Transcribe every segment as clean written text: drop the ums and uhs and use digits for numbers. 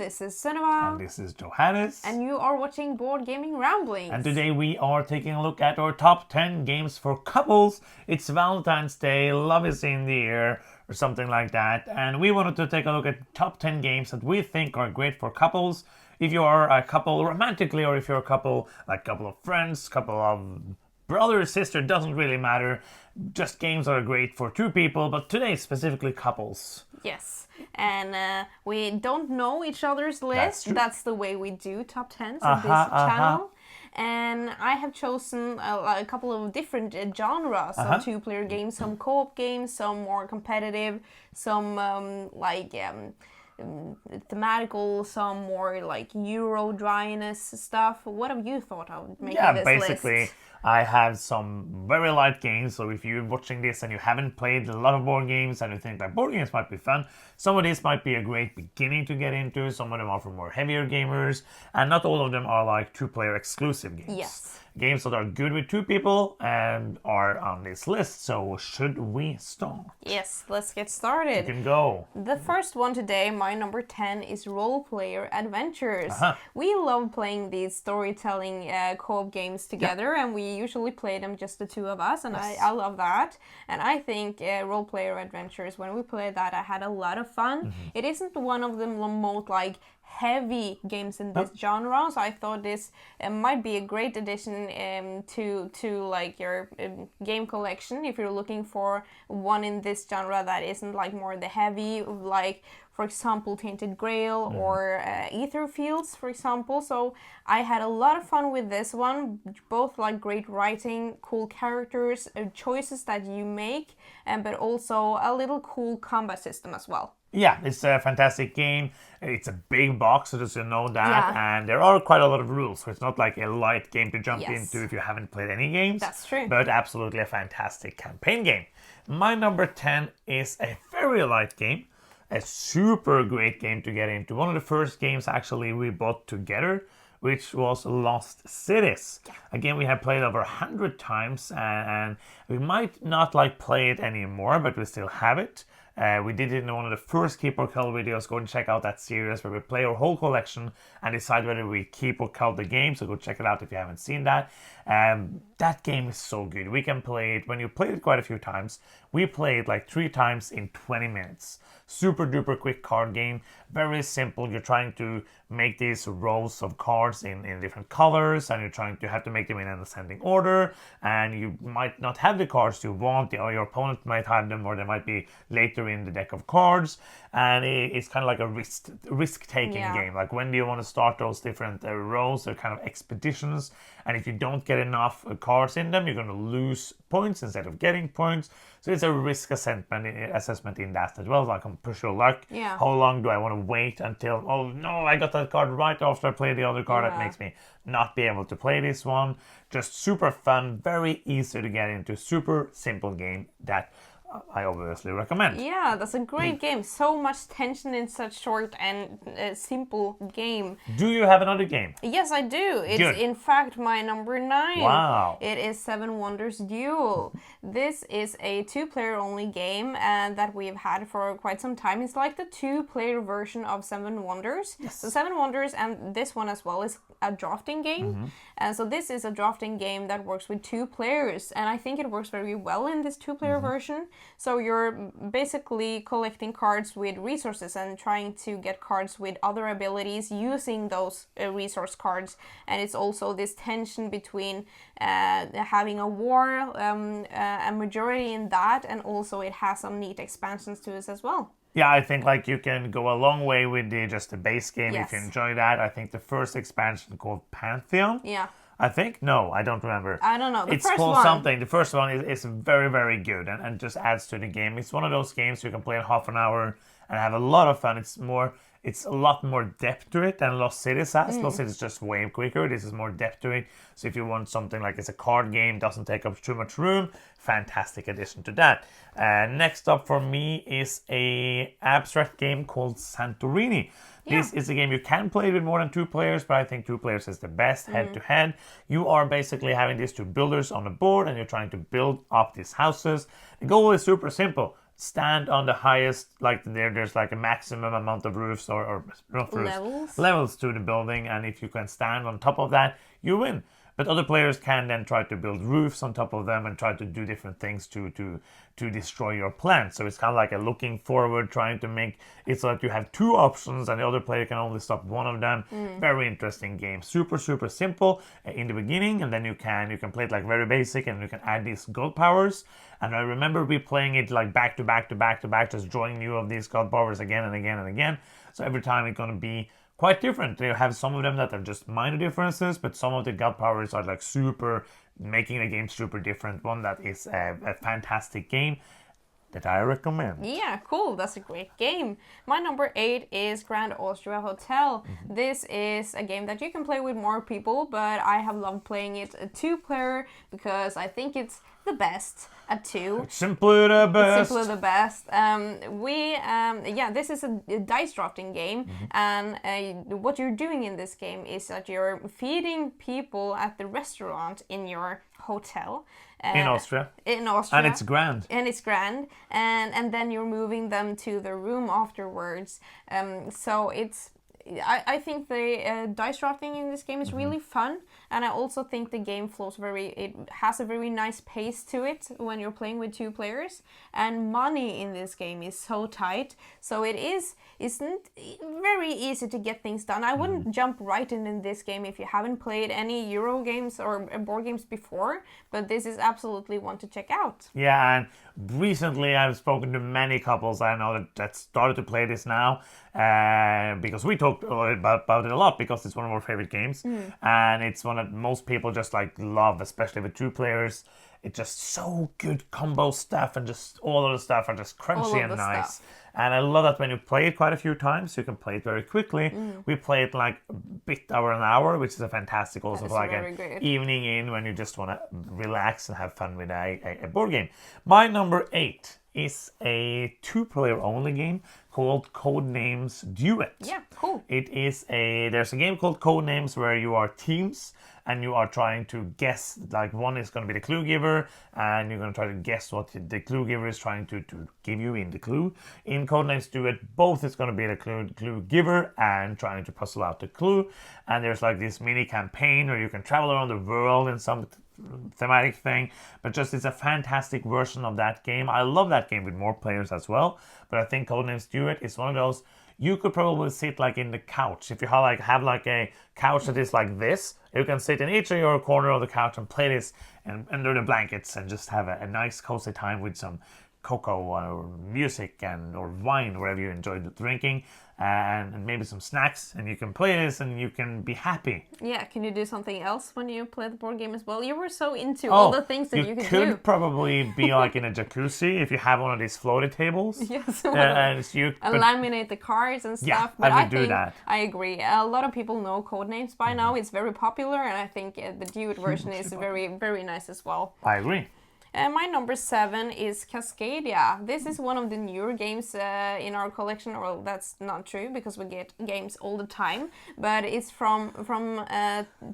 this is Sunniva. And this is Johannes. And you are watching Board Gaming Ramblings. And today we are taking a look at our top 10 games for couples. It's Valentine's Day, love is in the air, or something like that. And we wanted to take a look at top 10 games that we think are great for couples. If you are a couple romantically, or if you're a couple, like a couple of friends, couple of brother, sister, doesn't really matter. Just games are great for two people, but today specifically couples. Yes, and we don't know each other's list. That's the way we do top 10s on this channel. And I have chosen a couple of different genres of two-player games, some co-op games, some more competitive, some thematical, some more like Euro dryness stuff. What have you thought of making this basically, list? I have some very light games, so if you're watching this and you haven't played a lot of board games and you think that board games might be fun, some of these might be a great beginning to get into, some of them are for more heavier gamers, and not all of them are like two-player exclusive games. Yes. Games that are good with two people and are on this list, so should we start? Yes, let's get started. You can go. The first one today, my number 10, is Role Player Adventures. We love playing these storytelling co-op games together, and we usually play them just the two of us, and I love that. And I think Role Player Adventures, when we played that, I had a lot of fun. It isn't one of the most like heavy games in this genre, so I thought this might be a great addition to like your game collection if you're looking for one in this genre that isn't like more the heavy, like for example Tainted Grail or Ether Fields, for example. So I had a lot of fun with this one, both like great writing, cool characters, choices that you make, but also a little cool combat system as well. Yeah, it's a fantastic game. It's a big box, so just you know that. And there are quite a lot of rules, so it's not like a light game to jump into if you haven't played any games. That's true. But absolutely a fantastic campaign game. My number 10 is a very light game. A super great game to get into. One of the first games actually we bought together, which was Lost Cities. Again, we have played over 100 times, and we might not like play it anymore, but we still have it. We did it in one of the first Keep or Cull videos. Go and check out that series where we play our whole collection and decide whether we keep or cull the game. So go check it out if you haven't seen that. That game is so good. We can play it, when you played it quite a few times, we played like 3 times in 20 minutes. Super duper quick card game. Very simple. You're trying to make these rows of cards in different colors, and you're trying to have to make them in an ascending order, and you might not have the cards you want, or your opponent might have them, or they might be later in the deck of cards, and it's kind of like a risk-taking game. Like, when do you want to start those different rows? They're kind of expeditions, and if you don't get enough cards in them, you're going to lose points instead of getting points. So it's a risk assessment in that as well. Like, push your luck. Yeah. How long do I want to wait until, oh no, I got that card right after I play the other card. That makes me not be able to play this one. Just super fun, very easy to get into, super simple game that I obviously recommend. Yeah, that's a great game. So much tension in such short and simple game. Do you have another game? Yes, I do. It's in fact my number 9. Wow. It is Seven Wonders Duel. This is a 2-player only game that we've had for quite some time. It's like the 2-player version of Seven Wonders. Yes. So Seven Wonders, and this one as well, is a drafting game. And so this is a drafting game that works with 2 players, and I think it works very well in this 2-player version. So you're basically collecting cards with resources and trying to get cards with other abilities using those resource cards. And it's also this tension between having a war, a majority in that, and also it has some neat expansions to it as well. Yeah, I think like you can go a long way with just the base game if you enjoy that. I think the first expansion called Pantheon. Yeah. I think? No, I don't remember. I don't know. It's called something. The first one is very, very good and just adds to the game. It's one of those games you can play in half an hour and have a lot of fun. It's a lot more depth to it than Lost Cities has. Lost Cities is just way quicker. This is more depth to it. So if you want something like it's a card game, doesn't take up too much room, fantastic addition to that. Next up for me is a abstract game called Santorini. This is a game you can play with more than 2 players, but I think 2 players is the best head-to-head. You are basically having these 2 builders on a board, and you're trying to build up these houses. The goal is super simple. stand on the highest, like there's like a maximum amount of roofs or not roofs, levels to the building, and if you can stand on top of that, you win. But other players can then try to build roofs on top of them and try to do different things to destroy your plants. So it's kind of like a looking forward, trying to make it so that you have two options and the other player can only stop one of them. Very interesting game. Super simple in the beginning, and then you can play it like very basic, and you can add these god powers. And I remember we playing it like back to back, just drawing new of these god powers again and again and again. So every time it's gonna be quite different. You have some of them that are just minor differences, but some of the god powers are like super, making the game super different. One that is a fantastic game that I recommend. Yeah, cool. That's a great game. My number 8 is Grand Austria Hotel. This is a game that you can play with more people, but I have loved playing it a 2-player because I think it's the best at 2. It's simply the best. It's simply the best. This is a dice drafting game, and what you're doing in this game is that you're feeding people at the restaurant in your hotel. In Austria. And it's grand. And then you're moving them to the room afterwards. So it's... I think the dice drafting in this game is really fun, and I also think the game flows it has a very nice pace to it when you're playing with 2 players, and money in this game is so tight, so isn't very easy to get things done. I wouldn't jump right in this game if you haven't played any Euro games or board games before, but this is absolutely one to check out. Yeah, and recently I've spoken to many couples I know that started to play this now, because we talked about it a lot, because it's one of our favorite games, and it's one that most people just like love, especially with 2 players. It's just so good combo stuff, and just all of the stuff are just crunchy and nice. And I love that when you play it quite a few times, you can play it very quickly. We play it like a bit over an hour, which is a fantastic also for like an evening in when you just want to relax and have fun with a board game. My number 8 is a 2-player only game called Codenames Duet. Yeah, cool. There's a game called Codenames where you are teams and you are trying to guess, like one is going to be the clue giver and you're going to try to guess what the clue giver is trying to give you in the clue. In Codenames Duet, both is going to be the clue giver and trying to puzzle out the clue. And there's like this mini campaign where you can travel around the world in some thematic thing, but just it's a fantastic version of that game. I love that game with more players as well, but I think Codenames Duet is one of those you could probably sit like in the couch. If you have like a couch that is like this, you can sit in each of your corner of the couch and play this and under the blankets and just have a nice cozy time with some cocoa or music or wine, wherever you enjoy drinking, and maybe some snacks, and you can play this and you can be happy. Yeah, can you do something else when you play the board game as well? You were so into all the things that you could do. You could probably be like in a jacuzzi if you have one of these floaty tables. Yes, laminate the cards and stuff. Yeah, but I would do that. I agree. A lot of people know Codenames by now. It's very popular, and I think the Duet version is very, very nice as well. I agree. My number 7 is Cascadia. This is one of the newer games in our collection. Well, that's not true because we get games all the time, but it's from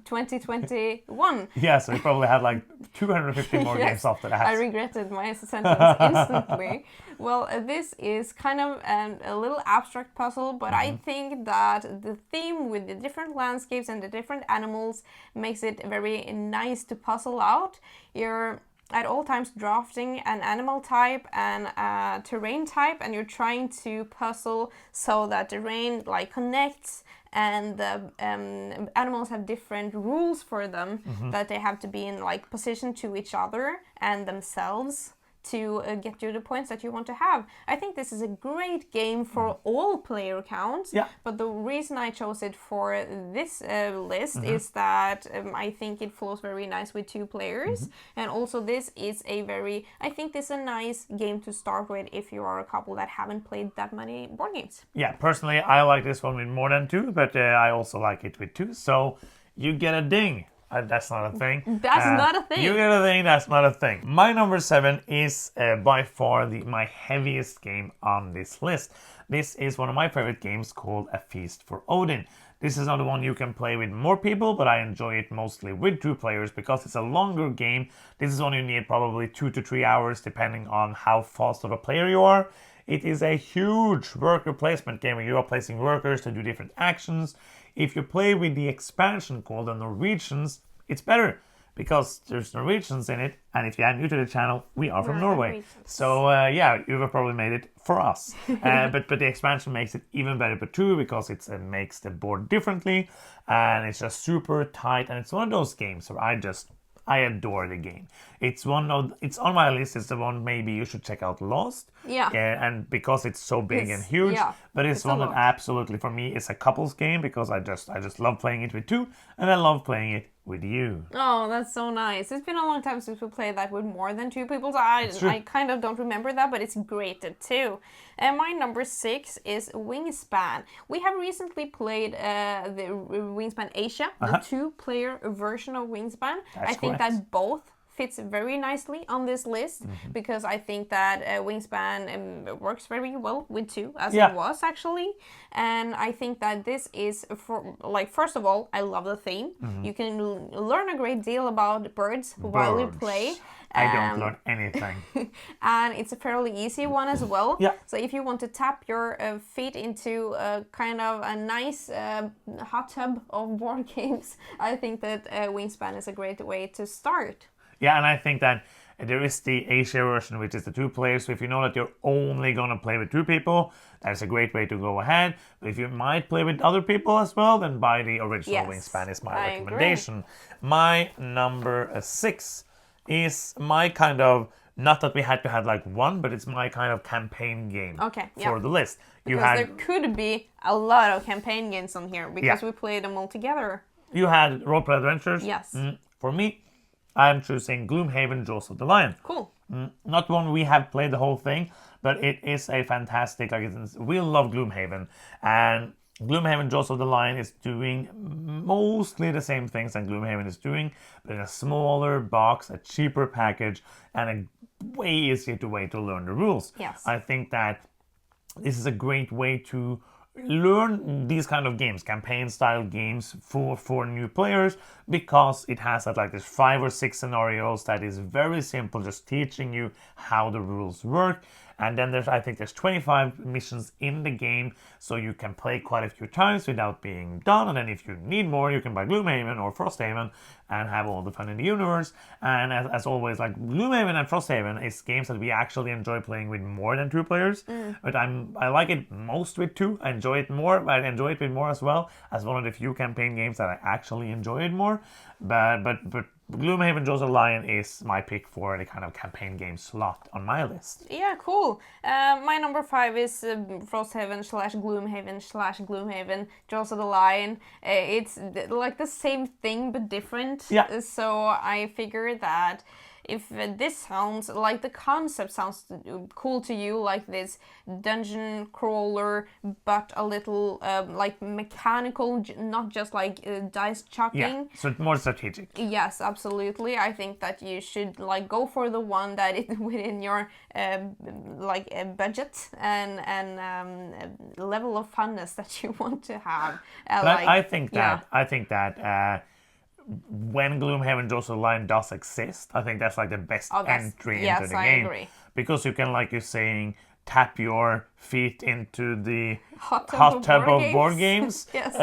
2021. Yeah, so we probably had like 250 more games after that. I regretted my sentence instantly. Well, this is kind of a little abstract puzzle, but I think that the theme with the different landscapes and the different animals makes it very nice to puzzle out. You're at all times drafting an animal type and a terrain type, and you're trying to puzzle so that terrain like connects, and the animals have different rules for them, that they have to be in like position to each other and themselves to get you the points that you want to have. I think this is a great game for all player counts, but the reason I chose it for this list is that I think it flows very nice with 2 players, and also this is I think this is a nice game to start with if you are a couple that haven't played that many board games. Yeah, personally I like this one with more than 2, but I also like it with 2, so you get a ding. That's not a thing. That's not a thing. You get a thing, that's not a thing. My number 7 is by far my heaviest game on this list. This is one of my favorite games called A Feast for Odin. This is not one you can play with more people, but I enjoy it mostly with 2 players because it's a longer game. This is one you need probably 2 to 3 hours depending on how fast of a player you are. It is a huge worker placement game where you are placing workers to do different actions. If you play with the expansion called the Norwegians, it's better because there's Norwegians in it, and if you are new to the channel, we are from Norway. So yeah, you have probably made it for us. But the expansion makes it even better for 2 because it makes the board differently, and it's just super tight, and it's one of those games where I adore the game. It's on my list. It's the one maybe you should check out Lost. Yeah. And because it's so big and huge, but it's one that absolutely for me is a couples game because I just love playing it with 2, and I love playing it with you. Oh, that's so nice. It's been a long time since we played that with more than 2 people, so I kind of don't remember that, but it's great too. And my number 6 is Wingspan. We have recently played the Wingspan Asia, the 2-player version of Wingspan. That's I think correct. that both fits very nicely on this list because I think that Wingspan works very well with 2 as it was actually, and I think that this is for first of all, I love the theme. You can learn a great deal about birds while you play. I don't learn anything. And it's a fairly easy one as well. Yeah. So if you want to tap your feet into kind of a nice hot tub of board games, I think that Wingspan is a great way to start. Yeah, and I think that there is the Asia version, which is the 2 players. So if you know that you're only going to play with 2 people, that's a great way to go ahead. But if you might play with other people as well, then buy the original Wingspan is my recommendation. Agree. My number 6 is my kind of, not that we had to have like one, but it's my kind of campaign game for the list. Because there could be a lot of campaign games on here because we play them all together. You had Roleplay Adventures. Yes. For me, I'm choosing Gloomhaven, Jaws of the Lion. Cool. Not one we have played the whole thing, but it is a fantastic, we love Gloomhaven. And Gloomhaven, Jaws of the Lion is doing mostly the same things that Gloomhaven is doing, but in a smaller box, a cheaper package, and a way easier way to learn the rules. Yes. I think that this is a great way to learn these kind of games, campaign style games for new players, because it has like this 5 or 6 scenarios that is very simple, just teaching you how the rules work. And then I think there's 25 missions in the game, so you can play quite a few times without being done. And then if you need more, you can buy Gloomhaven or Frosthaven and have all the fun in the universe. And as always, like Gloomhaven and Frosthaven is games that we actually enjoy playing with more than 2 players. But I like it most with 2. I enjoy it more, but I enjoy it with more as well, as one of the few campaign games that I actually enjoy it more. But Gloomhaven, Jaws of the Lion is my pick for the kind of campaign game slot on my list. Yeah, cool. My number 5 is Frosthaven / Gloomhaven, Jaws of the Lion. It's like the same thing but different. Yeah. So I figured that if this sounds like the concept sounds cool to you, like this dungeon crawler, but a little like mechanical, not just like dice chucking. Yeah, so it's more strategic. Yes, absolutely. I think that you should like go for the one that is within your budget and level of funness that you want to have. I think that when Gloomhaven, Jaws of the Lion does exist, I think that's like the best entry into the game. Agree. Because you can, like you're saying, tap your feet into the hot tub of board games yes.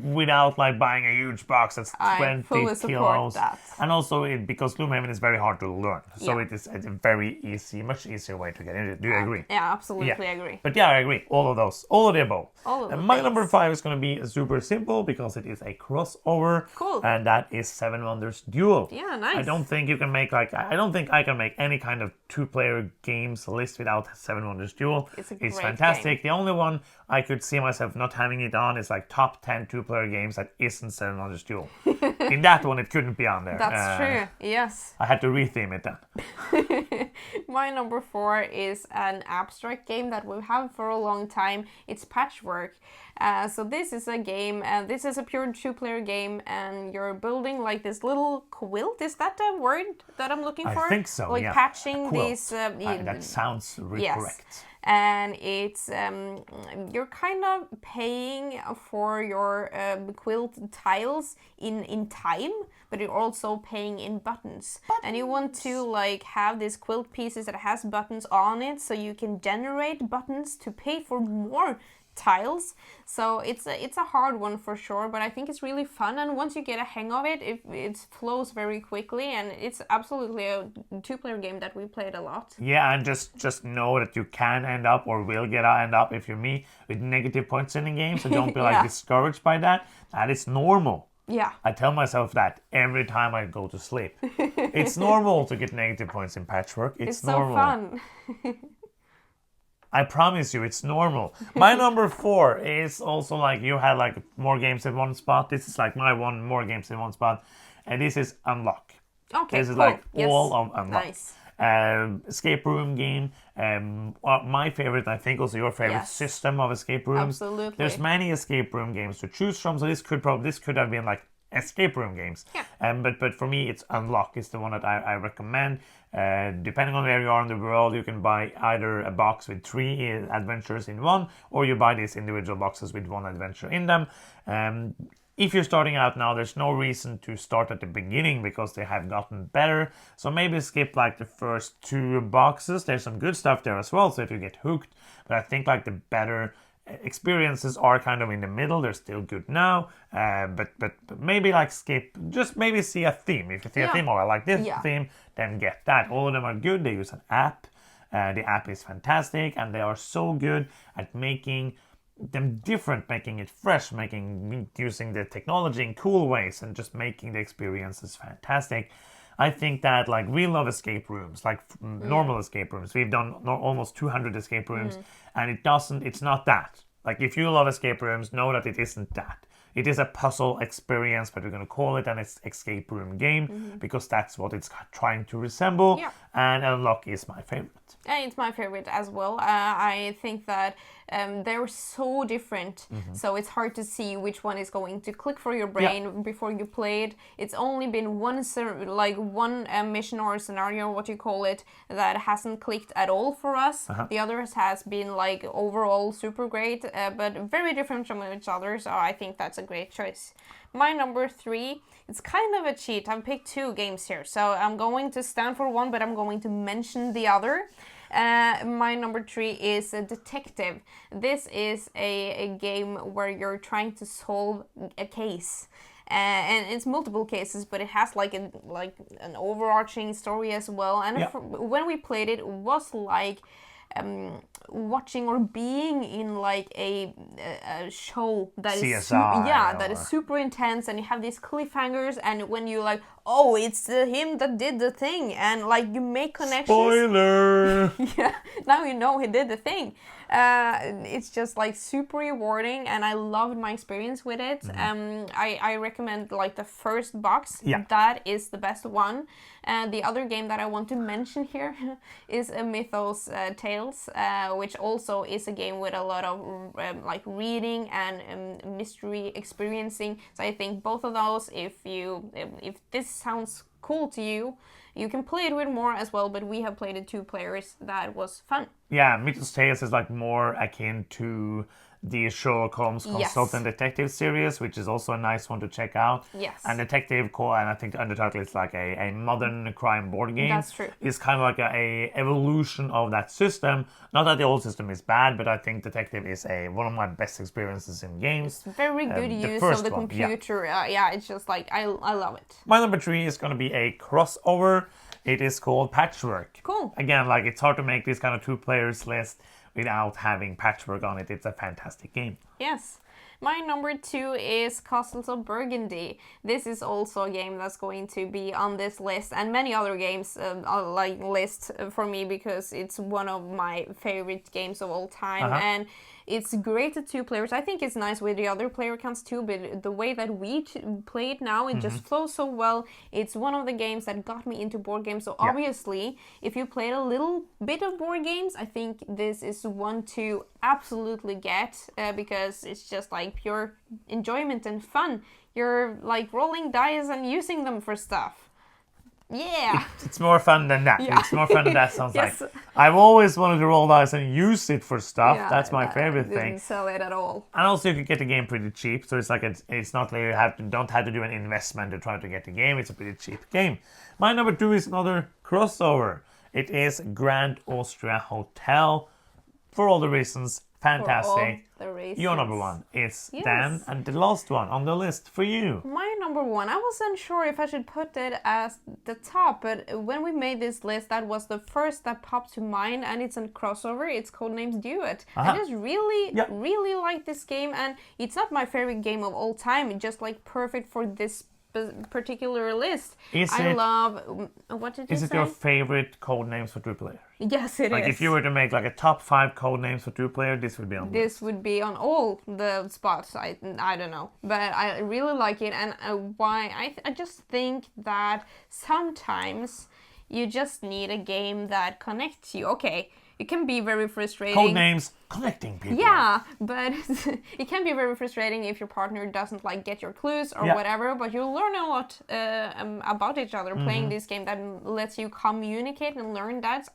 Without like buying a huge box that's 20 I fully kilos. That. And also because Gloomhaven is very hard to learn, so it is a very easy, much easier way to get into it. Do you agree? Yeah, absolutely agree. But yeah, I agree. All of those, all of the above. My things. number 5 is going to be super simple because it is a crossover. Cool. And that is Seven Wonders Duel. Yeah, nice. I don't think you can make I don't think I can make any kind of 2-player games list without Seven Wonders Duel. It's fantastic. Game. The only one I could see myself not having it on is like top 10 2-player games that isn't Seven Wonders Duel. In that one, it couldn't be on there. That's true. Yes. I had to retheme it then. My number 4 is an abstract game that we've had for a long time. It's Patchwork. So this is a game, this is a pure 2-player game, and you're building like this little quilt. Is that a word that I'm looking for? I think so, like yeah. patching Quilt. these... that sounds correct. and it's you're kind of paying for your quilt tiles in time, but you're also paying in buttons. And you want to like have these quilt pieces that has buttons on it, so you can generate buttons to pay for more tiles. So it's a hard one for sure, but I think it's really fun, and once you get a hang of it, it flows very quickly, and it's absolutely a 2-player game that we played a lot. Yeah, and just know that you can end up or will end up, if you're me, with negative points in the game, so don't be like discouraged by that. That is normal. Yeah. I tell myself that every time I go to sleep. It's normal to get negative points in Patchwork. It's normal. So fun. I promise you, it's normal. My number 4 is also like you had like more games in one spot. This is like my one more games in one spot, and this is Unlock. Okay, this is cool. like all of Unlock. Nice. Escape room game. My favorite, I think, also your favorite system of escape rooms. Absolutely. There's many escape room games to choose from, so this could have been like escape room games. Yeah. But for me, it's Unlock is the one that I recommend. Depending on where you are in the world, you can buy either a box with 3 adventures in one, or you buy these individual boxes with 1 adventure in them. If you're starting out now, there's no reason to start at the beginning because they have gotten better. So maybe skip like the first 2 boxes. There's some good stuff there as well, so if you get hooked. But I think like the better experiences are kind of in the middle. They're still good now, but maybe like skip, just maybe see a theme. If you see a theme, I like this theme, then get that. All of them are good. They use an app. The app is fantastic, and they are so good at making them different, making it fresh, using the technology in cool ways, and just making the experiences fantastic. I think that like we love escape rooms, like normal escape rooms. We've done almost 200 escape rooms, and it's not that. Like if you love escape rooms, know that it isn't that. It is a puzzle experience, but we're going to call it an escape room game because that's what it's trying to resemble. Yeah. And Unlock is my favorite. It's my favorite as well. I think that they're so different, so it's hard to see which one is going to click for your brain before you play it. It's only been one mission or scenario, what you call it, that hasn't clicked at all for us. The others has been like overall super great, but very different from each other, so I think that's a great choice. My number 3, it's kind of a cheat. I've picked 2 games here, so I'm going to stand for one, but I'm going to mention the other. My number 3 is Detective. This is a game where you're trying to solve a case. And it's multiple cases, but it has like an overarching story as well. And when we played it, it was like watching or being in like a show that CSI that is super intense, and you have these cliffhangers, and when you like, oh, it's him that did the thing, and like you make connections. Spoiler. Now you know he did the thing. It's just like super rewarding, and I loved my experience with it. I recommend like the first box. That is the best one. The other game that I want to mention here is Mythos Tales, which also is a game with a lot of like reading and mystery experiencing. So I think both of those, if this sounds cool to you, you can play it with more as well, but we have played it 2 players. That was fun. Yeah, Mythos Tales is like more akin to the Sherlock Holmes Consultant Detective series, which is also a nice one to check out. Yes. And Detective Core, and I think the undertitle is like a modern crime board game. That's true. It's kind of like a evolution of that system. Not that the old system is bad, but I think Detective is one of my best experiences in games. It's very good use of the computer. It's just like, I love it. My number 3 is going to be a crossover. It is called Patchwork. Cool. Again, like it's hard to make this kind of 2 players list without having Patchwork on it. It's a fantastic game. Yes. My number 2 is Castles of Burgundy. This is also a game that's going to be on this list, and many other games like list for me, because it's one of my favorite games of all time. And it's great at 2 players. I think it's nice with the other player counts too, but the way that we play it now, it just flows so well. It's one of the games that got me into board games. So obviously, if you played a little bit of board games, I think this is one to absolutely get, because it's just like pure enjoyment and fun. You're like rolling dice and using them for stuff. Yeah. It's more fun than that. Yeah. It's more fun than that sounds Yes. like. I've always wanted to roll dice and use it for stuff. Yeah, That's my favorite didn't thing. sell it at all. And also, you can get the game pretty cheap, so it's like it's not like don't have to do an investment to try to get the game. It's a pretty cheap game. My number 2 is another crossover. It is Grand Austria Hotel. For all the reasons, fantastic. For all the reasons. Your number 1 is Yes. Dan, and the last one on the list for you. My number 1, I wasn't sure if I should put it as the top, but when we made this list, that was the first that popped to mind, and it's a crossover. It's Codenames Duet. I just really like this game, and it's not my favorite game of all time. It's just like perfect for this particular list. I love. What did you say? Is it your favorite Codenames for 2-player? Yes, it is. Like if you were to make like a top 5 Codenames for 2-player, this would be on. This would be on all the spots. I don't know, but I really like it, and why I just think that sometimes you just need a game that connects you. Okay, it can be very frustrating. Codenames connecting people. Yeah, but it can be very frustrating if your partner doesn't like get your clues or whatever. But you learn a lot about each other playing this game that lets you communicate and learn that.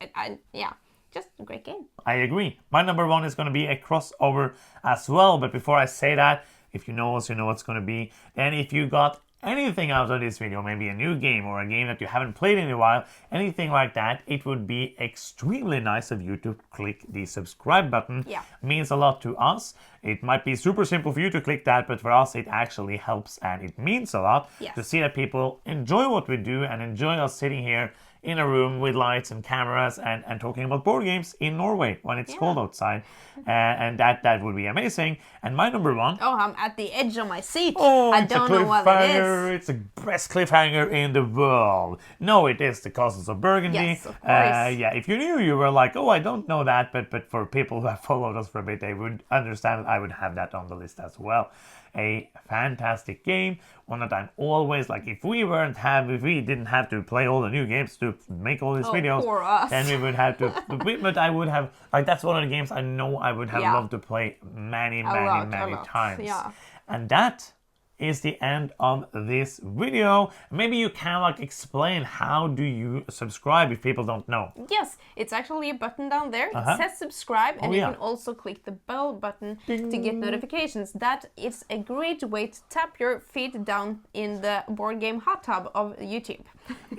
Just a great game. I agree. My number 1 is going to be a crossover as well. But before I say that, if you know us, you know what's going to be. And if you got anything out of this video, maybe a new game or a game that you haven't played in a while, anything like that, it would be extremely nice of you to click the subscribe button. Yeah. It means a lot to us. It might be super simple for you to click that, but for us it actually helps and it means a lot to see that people enjoy what we do and enjoy us sitting here in a room with lights and cameras and talking about board games in Norway when it's cold outside. And that would be amazing. And my number 1... Oh, I'm at the edge of my seat. Oh, I don't know what it is. It's the best cliffhanger in the world. No, it is the Castles of Burgundy. Yes, of course. Yeah, if you knew, you were like, oh, I don't know that. But for people who have followed us for a bit, they would understand that I would have that on the list as well. A fantastic game, one that I'm always like, if we didn't have to play all the new games to make all these videos, poor us. then we would have to, but I would have, like, that's one of the games I know I would have loved to play many times. Yeah. And that is the end of this video. Maybe you can like explain how do you subscribe if people don't know. Yes, it's actually a button down there. It says subscribe, and you can also click the bell button to get notifications. That is a great way to tap your feet down in the board game hot tub of YouTube.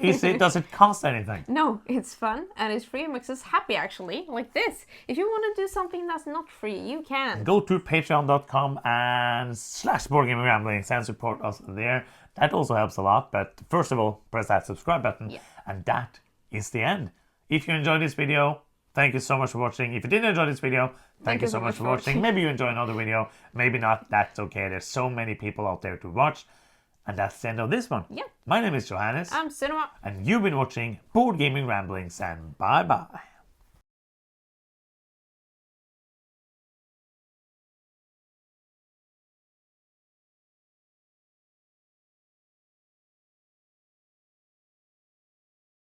Does it cost anything? No, it's fun and it's free. It makes us happy actually, like this. If you want to do something that's not free, you can. Go to patreon.com and /boardgamingramblings and support us there. That also helps a lot, but first of all, press that subscribe button, and that is the end. If you enjoyed this video, thank you so much for watching. If you didn't enjoy this video, thank you so much for watching. Maybe you enjoy another video, maybe not, that's okay. There's so many people out there to watch. And that's the end of this one. Yeah. My name is Johannes. I'm Cinema. And you've been watching Board Gaming Ramblings, and bye-bye.